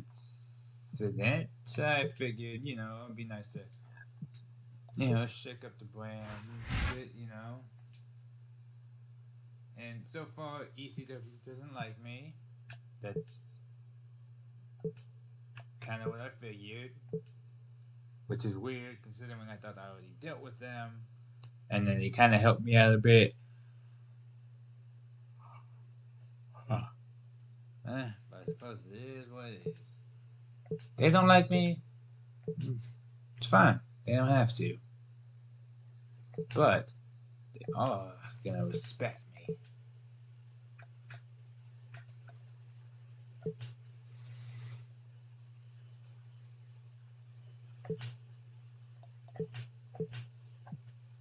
incident, I figured, it'd be nice to, shake up the brand a bit, And so far, ECW doesn't like me. That's kind of what I figured, which is weird considering I thought I already dealt with them. And then they kind of helped me out a bit. Huh. But I suppose it is what it is. They don't like me. It's fine. They don't have to. But they are gonna respect me.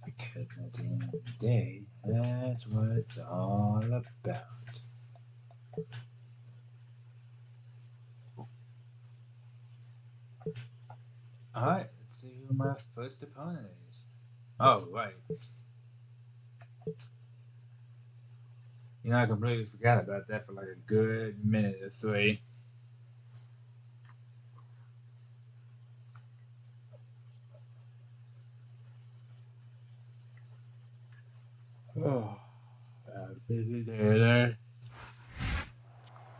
Because at the end of the day, that's what it's all about. Alright, let's see who my first opponent is. Oh, right. I completely forgot about that for like a good minute or three. Oh, busy day there.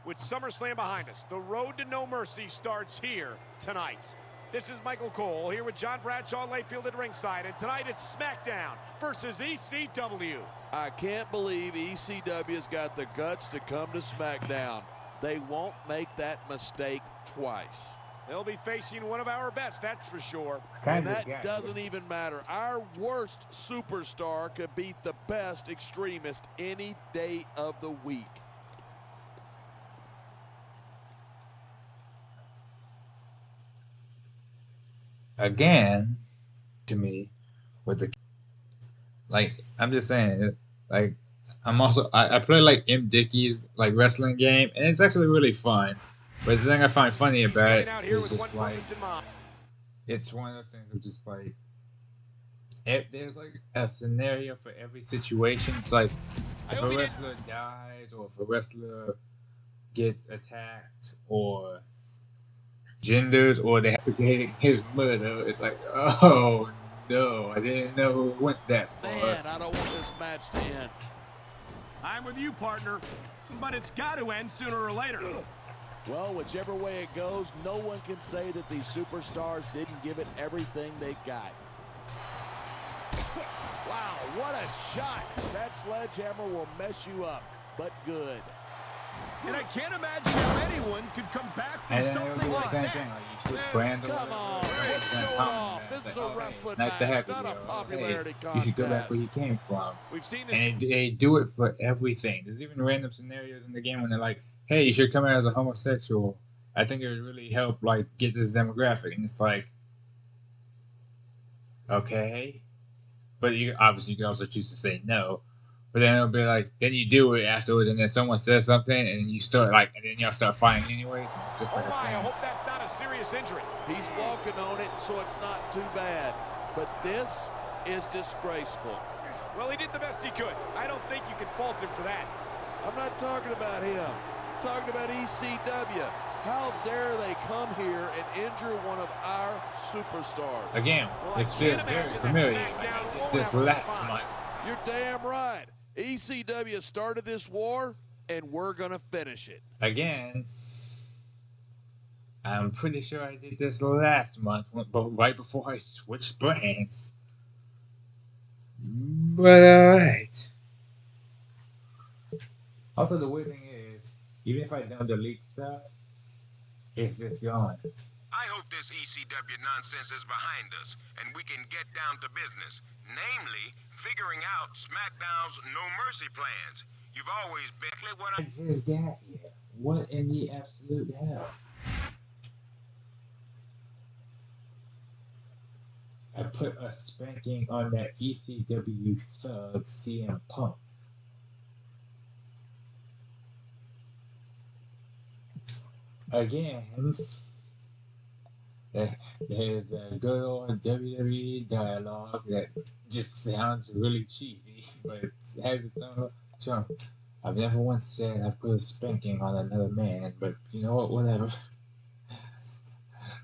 With SummerSlam behind us, the road to No Mercy starts here tonight. This is Michael Cole here with John Bradshaw Layfield at ringside, and tonight it's SmackDown versus ECW. I can't believe ECW's got the guts to come to SmackDown. They won't make that mistake twice. They'll be facing one of our best, that's for sure. And that doesn't even matter. Our worst superstar could beat the best extremist any day of the week. Again, to me, with the I'm just saying, I play like M. Dickey's like wrestling game, and it's actually really fun. But the thing I find funny about it is just like it's one of those things of just like if there's like a scenario for every situation. It's like if a wrestler dies or if a wrestler gets attacked or genders or they have to get his murder, it's like, oh no, I didn't know it went that far. Man, I don't want this match to end. I'm with you, partner, but it's got to end sooner or later. Well, whichever way it goes, no one can say that these superstars didn't give it everything they got. Wow, what a shot. That sledgehammer will mess you up, but good. And I can't imagine how anyone could come back from something like that. Come on, let's show it off. This is a wrestling nice to have match, not a popularity contest. You should go back where you came from. We've seen this. And they do it for everything. There's even random scenarios in the game when they're like, hey, you should come out as a homosexual. I think it would really help like get this demographic. And it's like, okay. But you obviously you can also choose to say no. But then it'll be like, then you do it afterwards, and then someone says something, and you start like, and then y'all start fighting anyways. And it's just like I hope that's not a serious injury. He's walking on it, so it's not too bad. But this is disgraceful. Well, he did the best he could. I don't think you can fault him for that. I'm not talking about him. I'm talking about ECW. How dare they come here and injure one of our superstars? Again, it's still very familiar. This last month. You're damn right. ECW started this war, and we're going to finish it. Again, I'm pretty sure I did this last month, right before I switched brands. But alright. Also, the weird thing is, even if I don't delete stuff, it's just gone. I hope this ECW nonsense is behind us, and we can get down to business. Namely, figuring out SmackDown's No Mercy plans. You've always been what I just got here. What in the absolute hell? I put a spanking on that ECW thug CM Punk. Again, there's a good old WWE dialogue that just sounds really cheesy, but it has its own charm. I've never once said I put a spanking on another man, but you know what, whatever.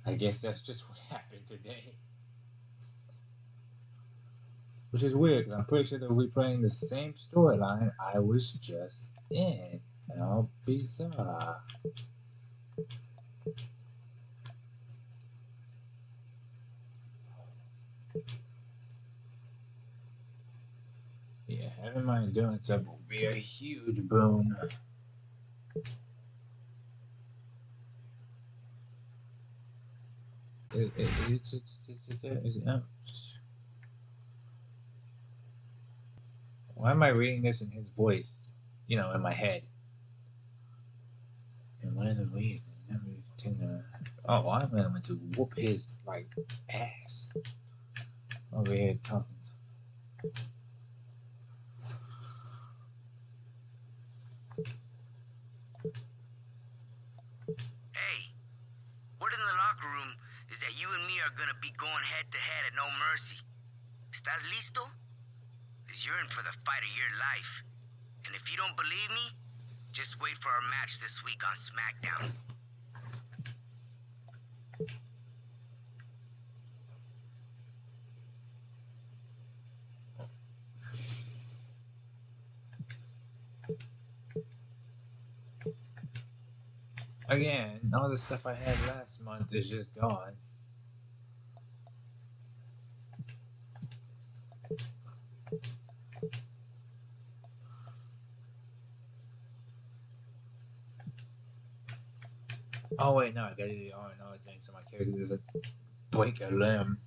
I guess that's just what happened today. Which is weird, because I'm pretty sure they're replaying the same storyline I was just in. How bizarre. Yeah, having my endurance up will be a huge boon. Why am I reading this in his voice? You know, in my head. And one of the reasons oh, I'm going to whoop his like ass over here talking. Hey, word in the locker room is that you and me are gonna be going head to head at No Mercy. ¿Estás listo? 'Cause you're in for the fight of your life. And if you don't believe me, just wait for our match this week on SmackDown. Again, all the stuff I had last month is just gone. Oh wait, no, I gotta do another thing so my character doesn't break a limb.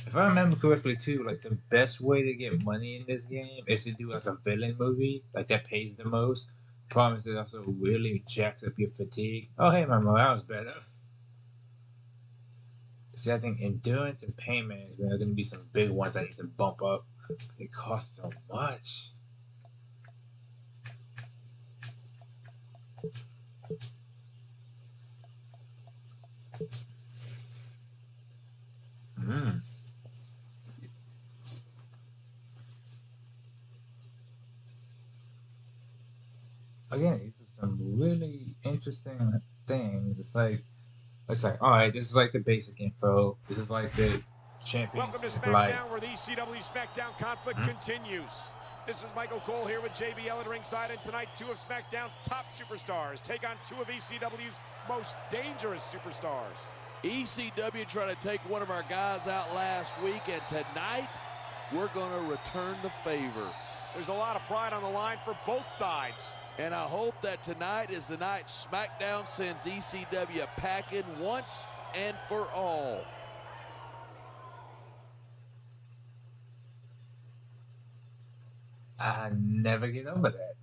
If I remember correctly too, like the best way to get money in this game is to do like a villain movie, like that pays the most. Problem is it also really jacks up your fatigue. Oh hey, my morale's better. See, I think endurance and pain management are gonna be some big ones I need to bump up. It costs so much. Again, these are some really interesting things. It's like, all right, this is like the basic info. This is like the championship. Welcome to SmackDown, where the ECW SmackDown conflict continues. This is Michael Cole here with JBL at ringside, and tonight 2 of SmackDown's top superstars take on 2 of ECW's most dangerous superstars. ECW tried to take one of our guys out last week, and tonight we're going to return the favor. There's a lot of pride on the line for both sides. And I hope that tonight is the night SmackDown sends ECW packing once and for all. I never get over that.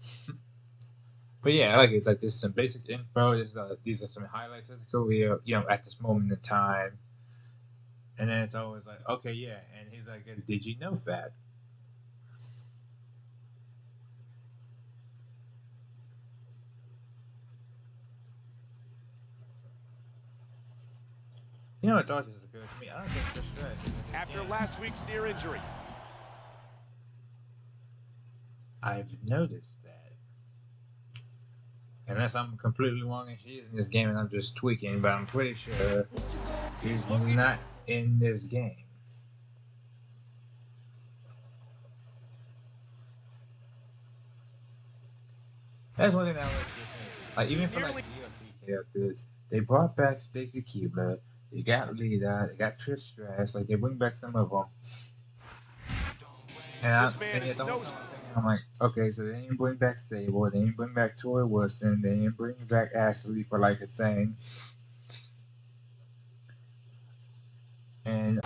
But yeah, like it's like this is some basic info. These are some highlights of the career, you know, at this moment in time. And then it's always like, okay, yeah. And he's like, did you know that? You know what Dodgers is good to me? I don't think Trish Stratus is After last week's near injury, I've noticed that. Unless I'm completely wrong and she is in this game and I'm just tweaking, but I'm pretty sure he's not in this game. That's one thing that was like, even for like DLC characters, they brought back Stacy Keibler, they got Lita, they got Trish Stratus, like they bring back some of them. And I'm like, okay, so they didn't bring back Sable, they didn't bring back Tori Wilson, they didn't bring back Ashley for like a thing. And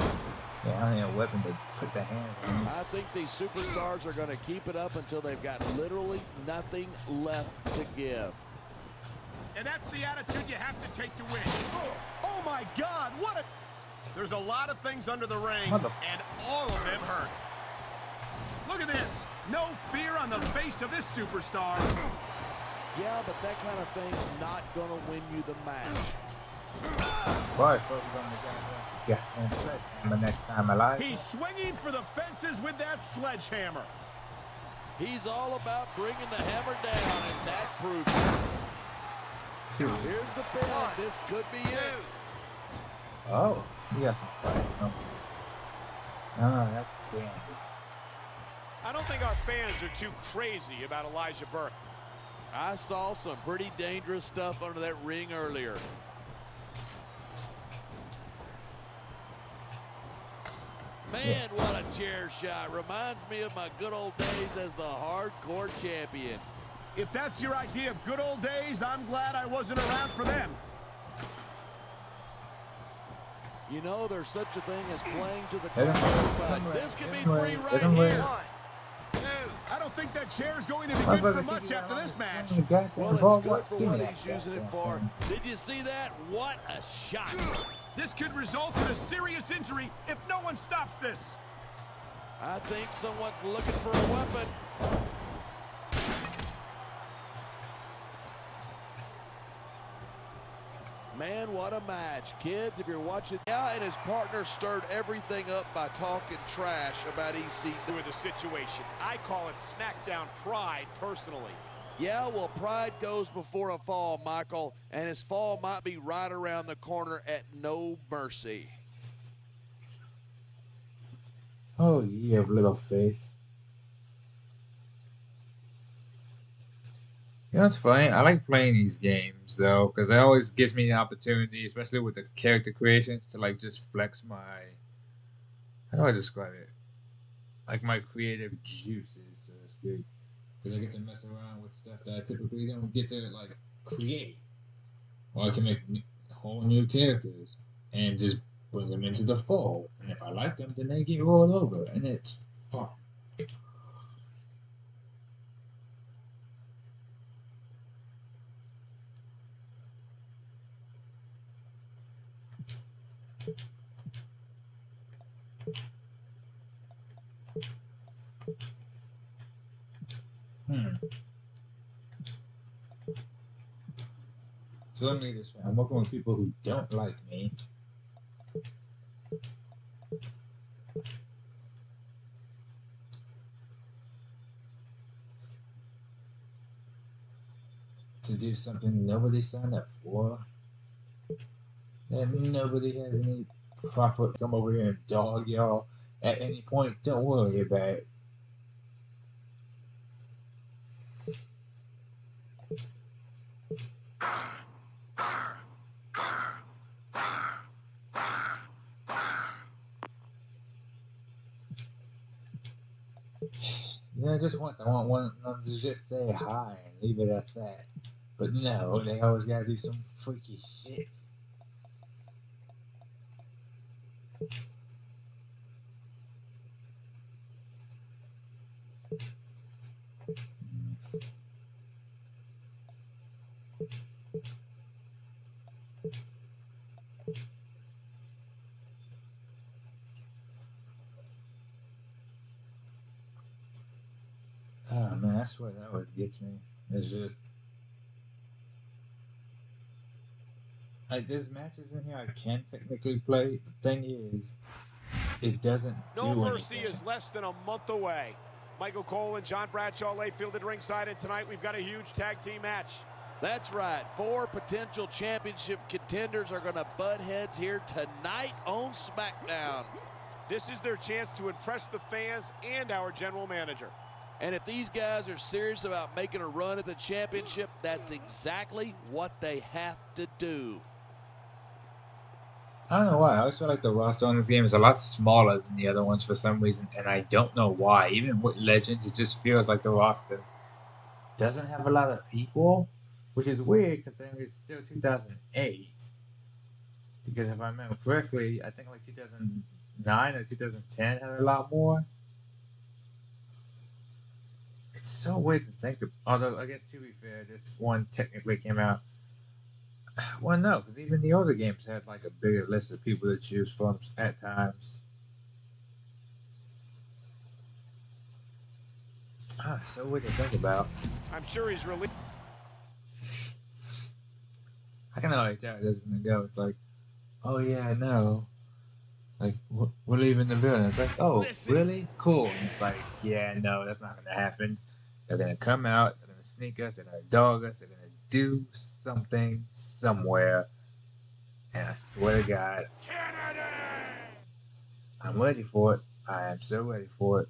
yeah, I need a weapon to put the hands on. I think these superstars are going to keep it up until they've got literally nothing left to give. and that's the attitude you have to take to win. Oh my God, what a... There's a lot of things under the ring, and all of them hurt. Look at this. No fear on the face of this superstar. Yeah, but that kind of thing's not going to win you the match. Boy, focus on the goddamn sledgehammer next time alive. He's swinging for the fences with that sledgehammer. He's all about bringing the hammer down, and that proves it. Here's the pin. This could be it. Oh, we got some fight. Oh, that's standard. I don't think our fans are too crazy about Elijah Burke. I saw some pretty dangerous stuff under that ring earlier. Man, what a chair shot. Reminds me of my good old days as the hardcore champion. If that's your idea of good old days, I'm glad I wasn't around for them. You know, there's such a thing as playing to the Hit him, crowd, hit but him, this could be hit him, three hit right him, here. 1, 2. I don't think that chair's going to be My good brother for much after this match. Well, it's good for what he's using it for. Did you see that? What a shot. This could result in a serious injury if no one stops this. I think someone's looking for a weapon. Man, what a match. Kids, if you're watching, and his partner stirred everything up by talking trash about EC. With the situation, I call it SmackDown pride personally. Yeah, well, pride goes before a fall, Michael, and his fall might be right around the corner at No Mercy. Oh, you have little faith. You know, it's funny. I like playing these games though, because it always gives me the opportunity, especially with the character creations, to like just flex my. How do I describe it? Like my creative juices, so to speak. Because I get to mess around with stuff that I typically don't get to like create, or I can make whole new characters and just bring them into the fold. And if I like them, then they get rolled over, and it's fun. So let me get this right. I'm working with people who don't like me. To do something nobody signed up for. That nobody has any proper come over here and dog y'all at any point. Don't worry about it. Yeah, just once I want one of them to just say hi and leave it at that. But no, they always gotta do some freaky shit. Oh man, that's what that always gets me. It's just like there's matches in here I can technically play. The thing is, it doesn't No do Mercy anything. is less than a month away. Michael Cole and John Bradshaw lay fielded ringside, and tonight we've got a huge tag team match. That's right. 4 potential championship contenders are going to butt heads here tonight on SmackDown. This is their chance to impress the fans and our general manager. And if these guys are serious about making a run at the championship, that's exactly what they have to do. I don't know why. I always feel like the roster on this game is a lot smaller than the other ones for some reason, and I don't know why. Even with Legends, it just feels like the roster doesn't have a lot of people, which is weird considering it's still 2008. Because if I remember correctly, I think like 2009 or 2010 had a lot more. It's so weird to think of. Although, I guess to be fair, this one technically came out. Well, no, because even the older games had like a bigger list of people to choose from at times. So weird to think about. I'm sure he's really. I can already tell it doesn't go. It's like, oh yeah, I know. Like, we're leaving the building. It's like, oh, really? Cool. And it's like, yeah, no, that's not going to happen. They're going to come out, they're going to gonna sneak us, they're gonna dog us, they're gonna do something somewhere. And I swear to God, I'm ready for it. I am so ready for it.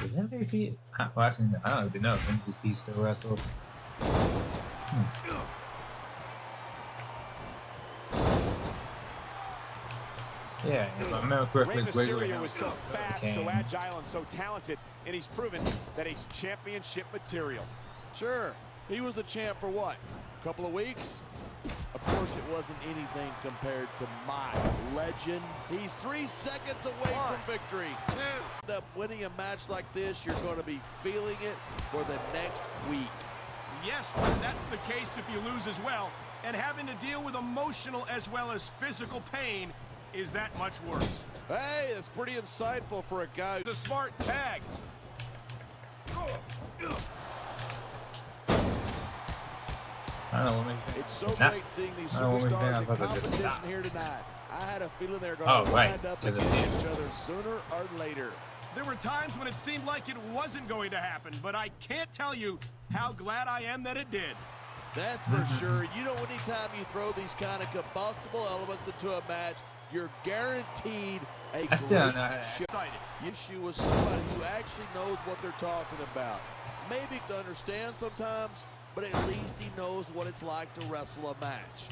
Is MVP? Well, actually, I don't even know if MVP still wrestles. Yeah, if I remember correctly, Rey Mysterio is so fast, so agile, and so talented, and he's proven that he's championship material. Sure, he was the champ for what? A couple of weeks? Of course, it wasn't anything compared to my legend. He's 3 seconds away from victory. End up winning a match like this, you're going to be feeling it for the next week. Yes, but that's the case if you lose as well, and having to deal with emotional as well as physical pain is that much worse. Hey, that's pretty insightful for a guy. It's a smart tag. I don't know what makes It's so great seeing these superstars in competition here tonight. I had a feeling they're going to wind up against each other sooner or later. There were times when it seemed like it wasn't going to happen, but I can't tell you how glad I am that it did. That's for sure. You know, anytime you throw these kind of combustible elements into a match, you're guaranteed a great show. Issue with somebody who actually knows what they're talking about. Maybe to understand sometimes, but at least he knows what it's like to wrestle a match.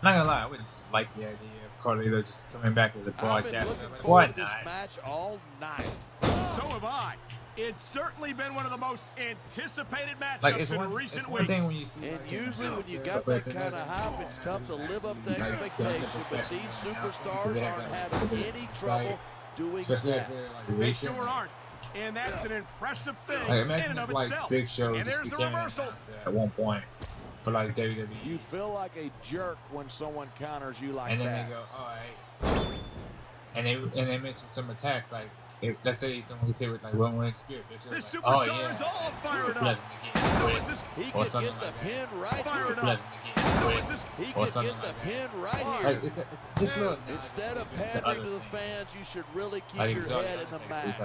Not gonna lie, I wouldn't like the idea of Carlito just coming back with a broadcast. I've been looking Like, forward to this match all night. So have I. It's certainly been one of the most anticipated matchups like, in recent weeks. Thing when you see, And like, usually when you got that kind of hype, it's tough to live up to expectation, but these superstars aren't having any trouble doing that. They sure aren't. And that's an impressive thing in and of itself. Big Show and there's the reversal. At one point for like WWE. You feel like a jerk when someone counters you like that. And then they go, all right. And they mention some attacks like, if, let's say someone gets hit with like one wing spear. This like, superstar is all fired up. So is this. He could get the pin right here. So is this. He could get the pin right here. Like, just look. Instead of pandering to the fans, you should really keep your head in the match.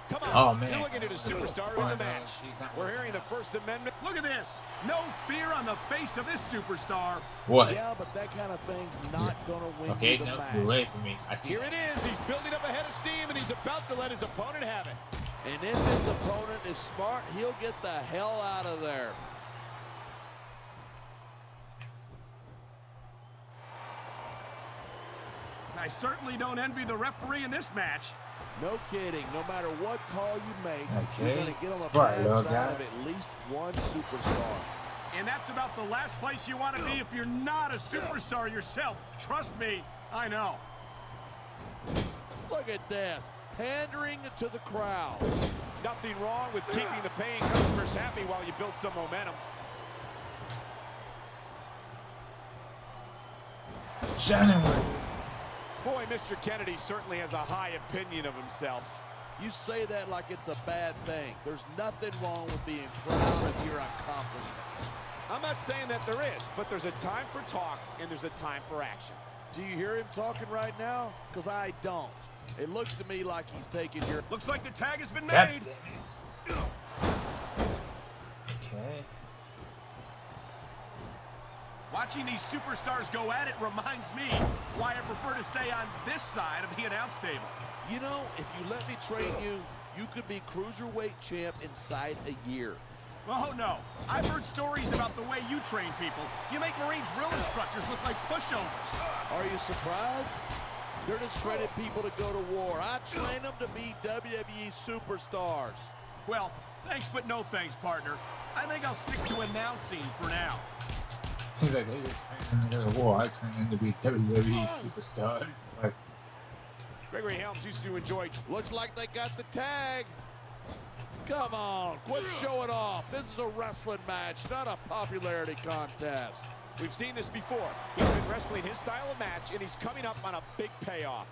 Come on, oh, man. You're looking at a superstar in the match. We're hearing the First Amendment. Look at this. No fear on the face of this superstar. What? Yeah, but that kind of thing's not going to win you the match. You're ready for me. I see. Here it is. He's building up a head of steam, and he's about to let his opponent have it. And if his opponent is smart, he'll get the hell out of there. I certainly don't envy the referee in this match. No kidding. No matter what call you make, okay. You're going to get on the bad side of at least one superstar. And that's about the last place you want to be if you're not a superstar yourself. Trust me, I know. Look at this. Pandering to the crowd. Nothing wrong with keeping the paying customers happy while you build some momentum. Shannon was. Boy, Mr. Kennedy certainly has a high opinion of himself. You say that like it's a bad thing. There's nothing wrong with being proud of your accomplishments. I'm not saying that there is, but there's a time for talk and there's a time for action. Do you hear him talking right now? Because I don't. It looks to me like he's taking your... Looks like the tag has been made. Okay. Watching these superstars go at it reminds me why I prefer to stay on this side of the announce table. You know, if you let me train you, you could be cruiserweight champ inside a year. Oh, no. I've heard stories about the way you train people. You make Marine drill instructors look like pushovers. Are you surprised? They're just training people to go to war. I train them to be WWE superstars. Well, thanks but no thanks, partner. I think I'll stick to announcing for now. He's like, they just trained them to go to war. I trained them to be WWE superstars. Like, Gregory Helms used to enjoy... Looks like they got the tag. Come on, quit showing off. This is a wrestling match, not a popularity contest. We've seen this before. He's been wrestling his style of match, and he's coming up on a big payoff.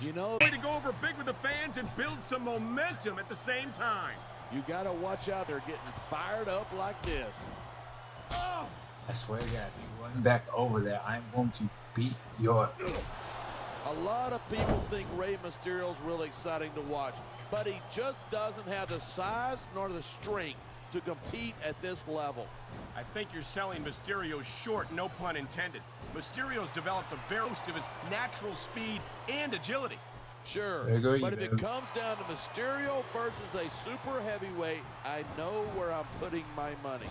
You know, Way to go over big with the fans and build some momentum at the same time. you got to watch out. They're getting fired up like this. Oh. I swear to God, if you run back over there, I'm going to beat your... A lot of people think Rey Mysterio's really exciting to watch, but he just doesn't have the size nor the strength to compete at this level. I think you're selling Mysterio short, no pun intended. Mysterio's developed a very most of his natural speed and agility. Sure, There you go, but if you it comes down to Mysterio versus a super heavyweight, I know where I'm putting my money.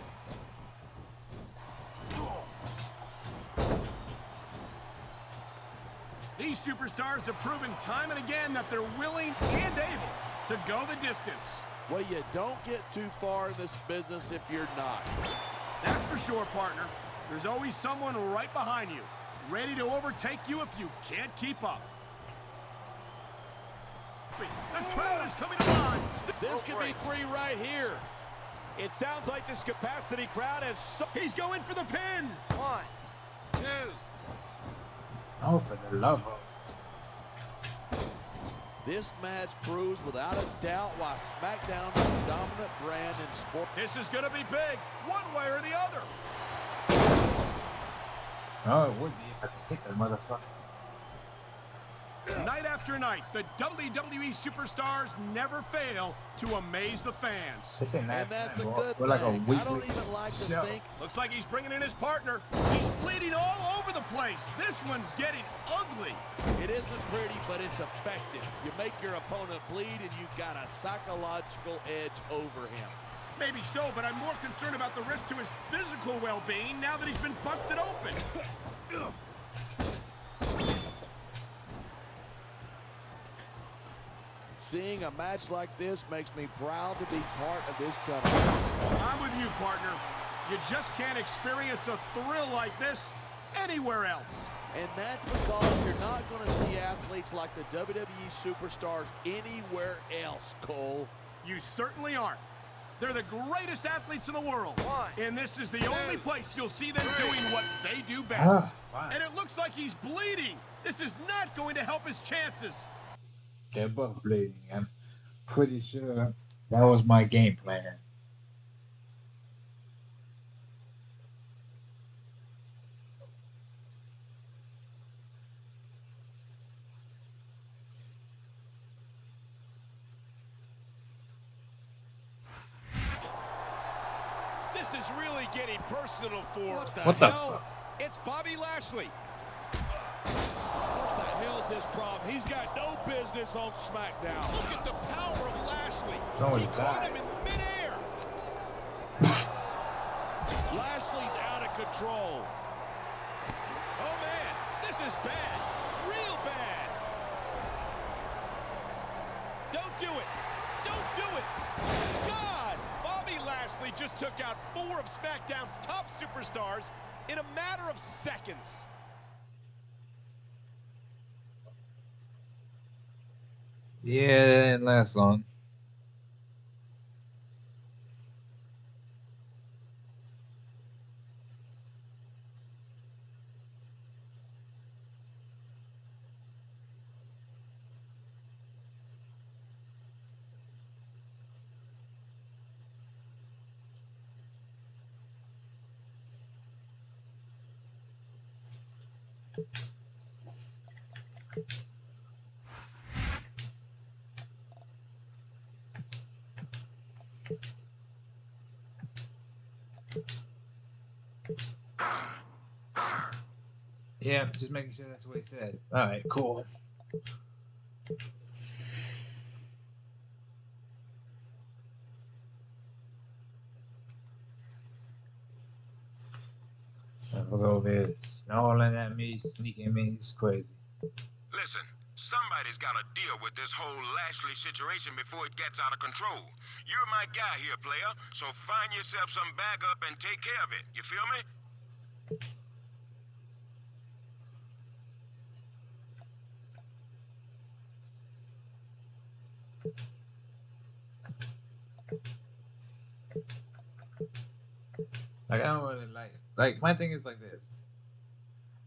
These superstars have proven time and again that they're willing and able to go the distance. Well, you don't get too far in this business if you're not. That's for sure, partner. There's always someone right behind you, ready to overtake you if you can't keep up. The crowd is coming alive. This could be 3 right here. It sounds like this capacity crowd has... He's going for the pin. 1, 2. Oh, for the love of... This match proves without a doubt why SmackDown is the dominant brand in sport. This is going to be big, one way or the other. Oh, it would be if I could hit that motherfucker. Night after night, the WWE superstars never fail to amaze the fans. This ain't And that's a good we're like a thing. I don't weekly even like to show. think. Looks like he's bringing in his partner. He's bleeding all over the place. This one's getting ugly. It isn't pretty, but it's effective. You make your opponent bleed, and you've got a psychological edge over him. Maybe so, but I'm more concerned about the risk to his physical well-being now that he's been busted open. Seeing a match like this makes me proud to be part of this company. I'm with you, partner. You just can't experience a thrill like this anywhere else. And that's because you're not going to see athletes like the WWE superstars anywhere else, Cole. You certainly aren't. They're the greatest athletes in the world. And this is the only place you'll see them doing what they do best. And it looks like he's bleeding. This is not going to help his chances. They're both bleeding. I'm pretty sure that was my game plan. This is really getting personal for... What the fuck? It's Bobby Lashley. What the hell's his problem? He's got no business on SmackDown. Look at the power of Lashley. No, He he's caught not. him in midair. Lashley's out of control. Oh, man, this is bad. Real bad. Don't do it. Don't do it. God, Bobby Lashley just took out 4 of SmackDown's top superstars in a matter of seconds. Yeah, it didn't last long. Yeah, just making sure that's what he said. Alright, cool. Look over here snarling at me, sneaking me. It's crazy. Listen, somebody's got to deal with this whole Lashley situation before it gets out of control. You're my guy here, player, so find yourself some backup and take care of it. You feel me? Like, I don't really like my thing is like this.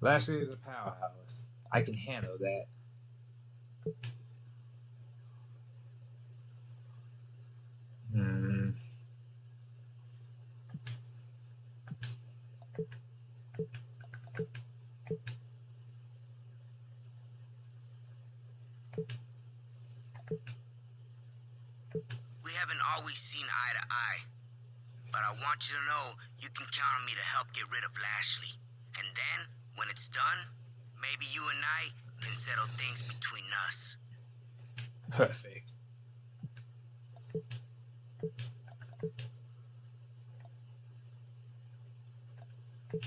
Lashley is a powerhouse. I can handle that. Hmm. We haven't always seen eye to eye, but I want you to know you can count on me to help get rid of Lashley. And then, when it's done, maybe you and I can settle things between us. Perfect.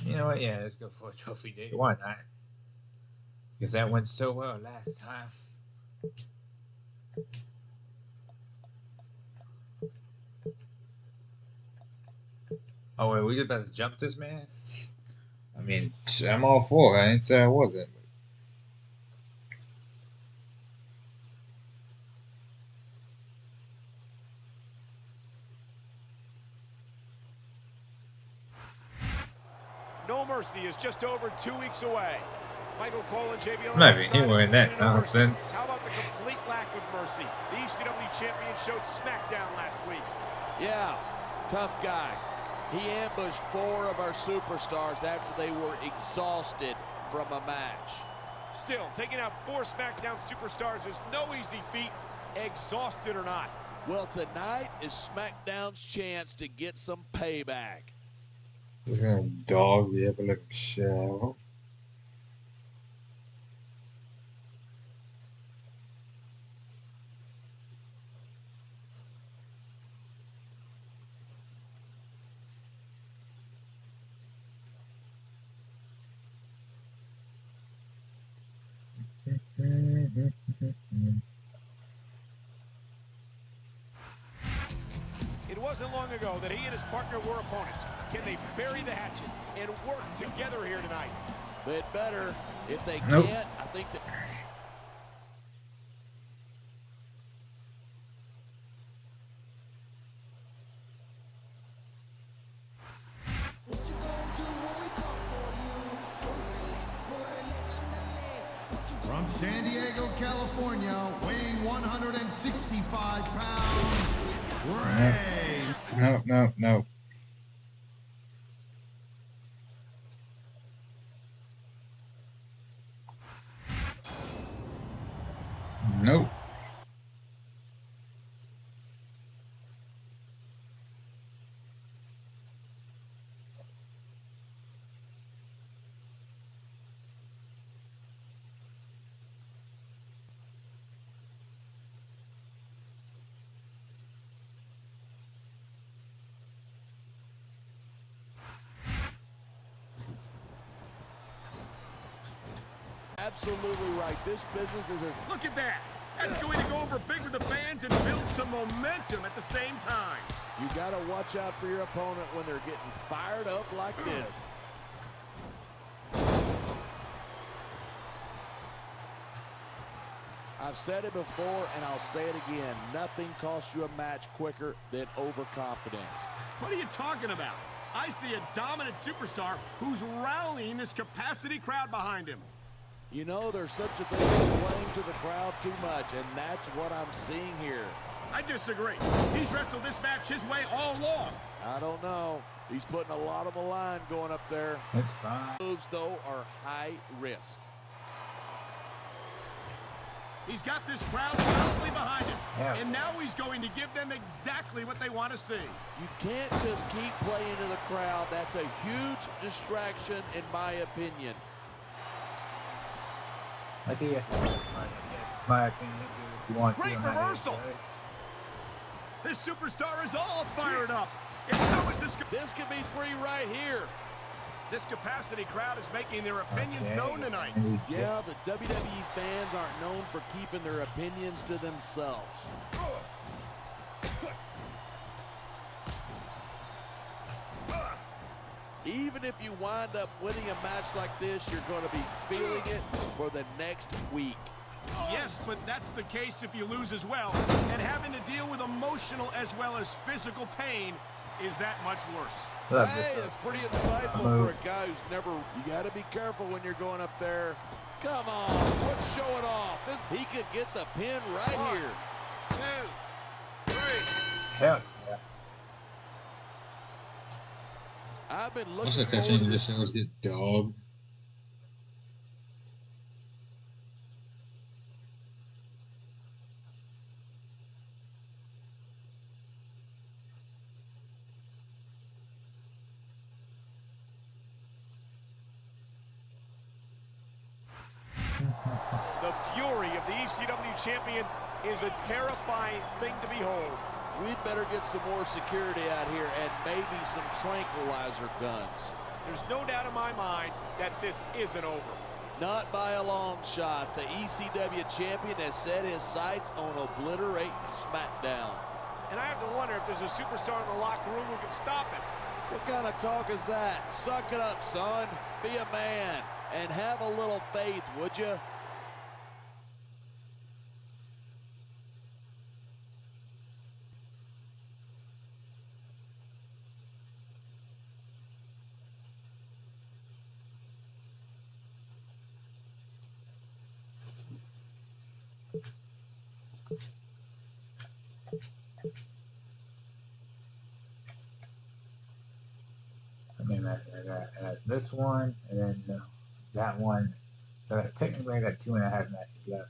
You know what? Yeah, let's go for a trophy day. Why not? Because that went so well last time. Oh wait, we just about to jump this man? I mean, I'm all for it. I didn't say I wasn't. No Mercy is just over 2 weeks away. Michael Cole and JBL. Maybe he wearing that nonsense. How about the complete lack of mercy? The ECW champion showed SmackDown last week. Yeah, tough guy. He ambushed 4 of our superstars after they were exhausted from a match. Still, taking out 4 SmackDown superstars is no easy feat, exhausted or not. Well, tonight is SmackDown's chance to get some payback. Just gonna dog the epileptic show. It wasn't long ago that he and his partner were opponents. Can they bury the hatchet and work together here tonight? They'd better. If they Nope. can't, I think that... From San Diego, California, weighing 165 pounds, Ray. No. Nope. Absolutely right. This business is as... Look at that. That's going to go over big with the fans and build some momentum at the same time. You got to watch out for your opponent when they're getting fired up like this. I've said it before, and I'll say it again. Nothing costs you a match quicker than overconfidence. What are you talking about? I see a dominant superstar who's rallying this capacity crowd behind him. You know, there's such a thing as playing to the crowd too much, and that's what I'm seeing here. I disagree. He's wrestled this match his way all along. I don't know. He's putting a lot on the line going up there. That's fine. Moves, though, are high risk. He's got this crowd solidly behind him. Yeah. And now he's going to give them exactly what they want to see. You can't just keep playing to the crowd. That's a huge distraction, in my opinion. I think that's my opinion. If you want Great to, reversal. This superstar is all fired up. And so is this. This could be 3 right here. This capacity crowd is making their opinions known tonight. Yeah, the WWE fans aren't known for keeping their opinions to themselves. Even if you wind up winning a match like this, you're going to be feeling it for the next week. Yes, but that's the case if you lose as well. And having to deal with emotional as well as physical pain is that much worse. Hey, it's pretty insightful for a guy who's never... You got to be careful when you're going up there. Come on, let's show it off. He could get the pin right here. 2, 3. Hell yeah. I've been looking Also, forward to catching this. the shows get dogged. The fury of the ECW champion is a terrifying thing to behold. We'd better get some more security out here and maybe some tranquilizer guns. There's no doubt in my mind that this isn't over. Not by a long shot. The ECW champion has set his sights on obliterating SmackDown. And I have to wonder if there's a superstar in the locker room who can stop him. What kind of talk is that? Suck it up, son. Be a man and have a little faith, would you? I mean, I got this one, and then that one. So technically, I got 2.5 matches left.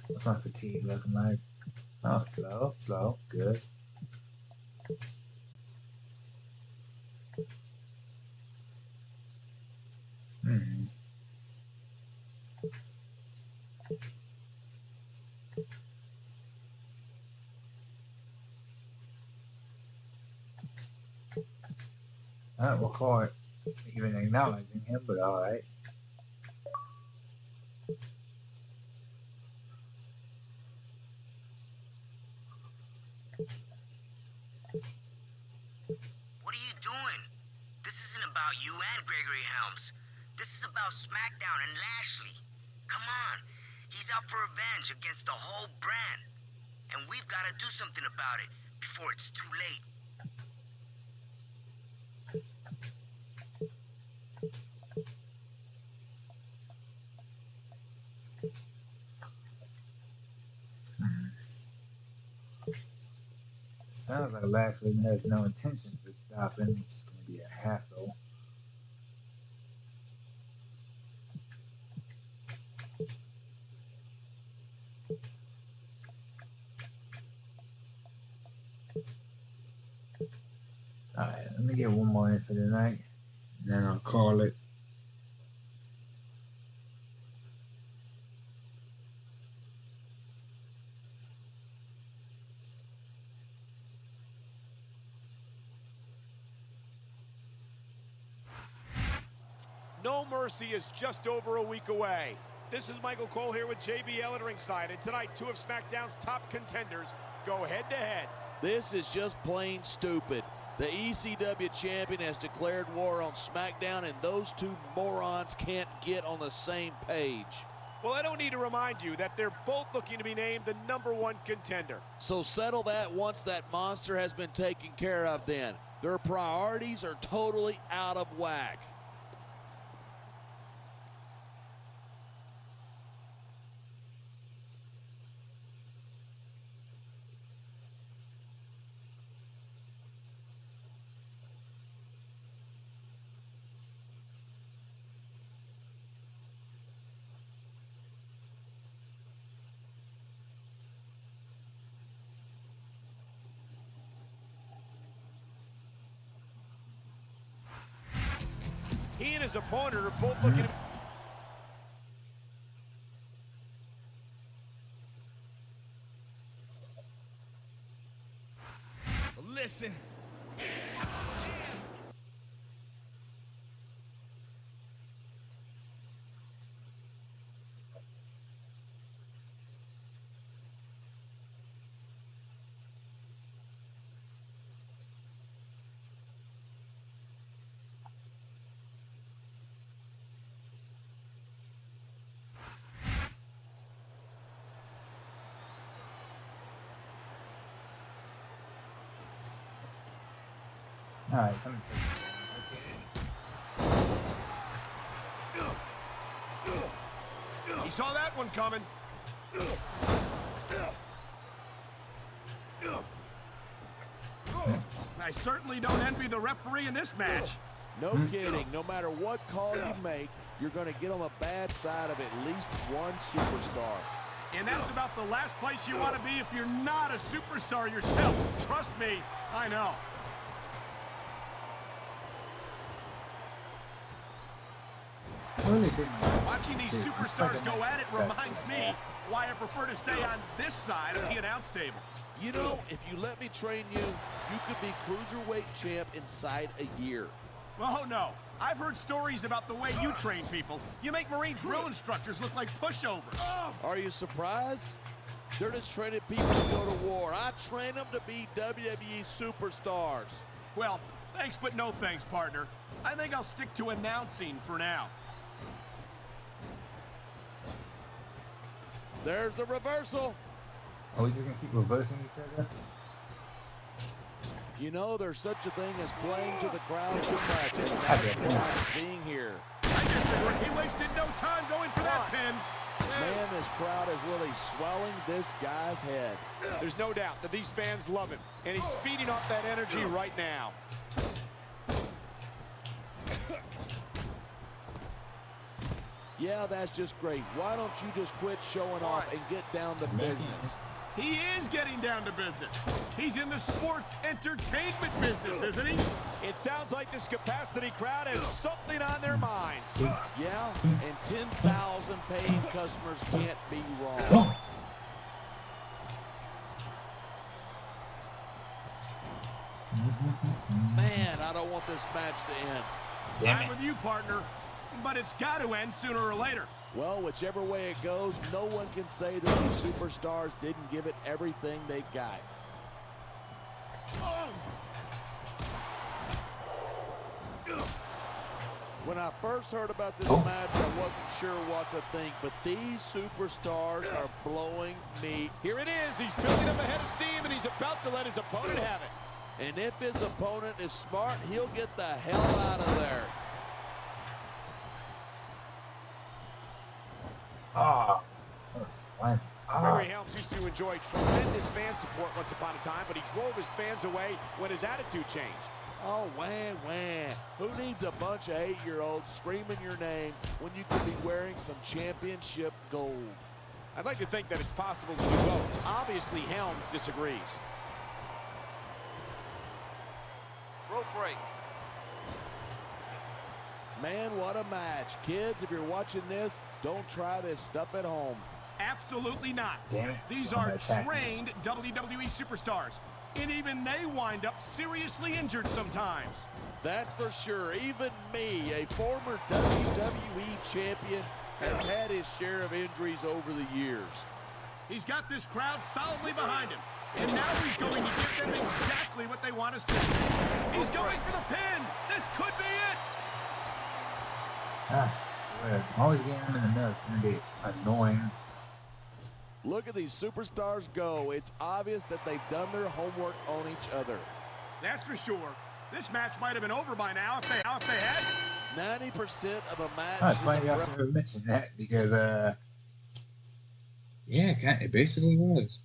What's my fatigue looking like? Oh, slow, good. Hmm. I don't recall it even acknowledging him, but alright. What are you doing? This isn't about you and Gregory Helms. This is about SmackDown and Lashley. Come on. He's out for revenge against the whole brand. And we've got to do something about it before it's too late. Sounds like Lashley has no intention to stop him, which is going to be a hassle. Alright, let me get one more in for tonight, and then I'll call it. No Mercy is just over a week away. This is Michael Cole here with JBL at ringside, and tonight 2 of SmackDown's top contenders go head-to-head. This is just plain stupid. The ECW champion has declared war on SmackDown, and those two morons can't get on the same page. Well, I don't need to remind you that they're both looking to be named the #1 contender. So settle that once that monster has been taken care of then. Their priorities are totally out of whack. He and his opponent are both looking to... Listen. Alright, He saw that one coming. I certainly don't envy the referee in this match. No kidding. No matter what call you make, you're going to get on the bad side of at least one superstar. And that's about the last place you want to be if you're not a superstar yourself. Trust me, I know. Watching these superstars go at it reminds me why I prefer to stay on this side of the announce table. You know, if you let me train you, you could be cruiserweight champ inside a year. Oh, no. I've heard stories about the way you train people. You make Marine drill instructors look like pushovers. Are you surprised? They're just training people to go to war. I train them to be WWE superstars. Well, thanks but no thanks, partner. I think I'll stick to announcing for now. There's the reversal. Are we just gonna keep reversing each other? You know, there's such a thing as playing to the crowd too much, and that's what I'm seeing here. I disagree. He wasted no time going for that pin. Man, this crowd is really swelling this guy's head. There's no doubt that these fans love him, and he's feeding off that energy right now. Yeah, that's just great. Why don't you just quit showing off and get down to business? He is getting down to business. He's in the sports entertainment business, isn't he? It sounds like this capacity crowd has something on their minds. Yeah, and 10,000 paying customers can't be wrong. Man, I don't want this match to end. I'm with you, partner, but it's got to end sooner or later. Well, whichever way it goes, no one can say that these superstars didn't give it everything they got. When I first heard about this match, I wasn't sure what to think, but these superstars are blowing me. Here it is. He's building up a head of steam, and he's about to let his opponent have it. And if his opponent is smart, he'll get the hell out of there. Gregory Helms used to enjoy tremendous fan support once upon a time, but he drove his fans away when his attitude changed. Oh, wham, wham. Who needs a bunch of 8-year-olds screaming your name when you could be wearing some championship gold? I'd like to think that it's possible to do both. Obviously, Helms disagrees. Rope break. Man, what a match. Kids, if you're watching this, don't try this stuff at home. Absolutely not. Damn it. These are trained WWE superstars, and even they wind up seriously injured sometimes. That's for sure. Even me, a former WWE champion, has had his share of injuries over the years. He's got this crowd solidly behind him, and now he's going to give them exactly what they want to see. He's going for the pin. This could be it. I'm always getting them in the nuts. It's gonna be annoying. Look at these superstars go. It's obvious that they've done their homework on each other. That's for sure. This match might have been over by now if they had. 90% of a match. It's funny y'all should have mentioned that because, yeah, it basically was.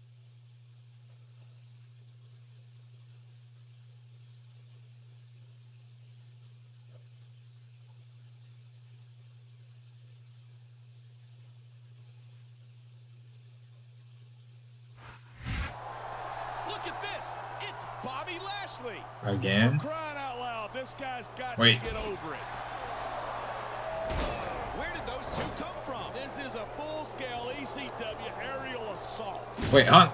Look at this. It's Bobby Lashley. Again? For crying out loud, this guy's got Wait. to get over it. Where did those two come from? This is a full-scale ECW aerial assault. Wait, huh?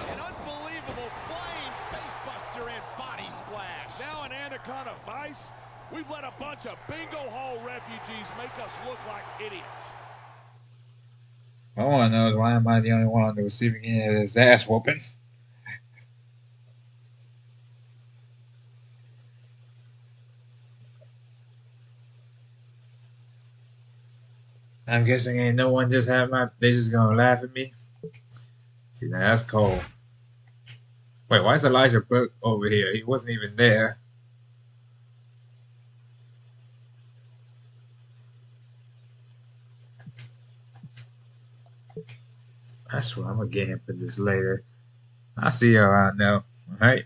An unbelievable flying facebuster and body splash. Now an Anaconda Vice? We've let a bunch of bingo hall refugees make us look like idiots. I want to know is why am I the only one on the receiving end of this ass whooping? I'm guessing ain't no one just have they just gonna laugh at me. See, now that's cold. Wait, why is Elijah Burke over here? He wasn't even there. I swear I'm gonna get him for this later. I'll see you around now. Alright?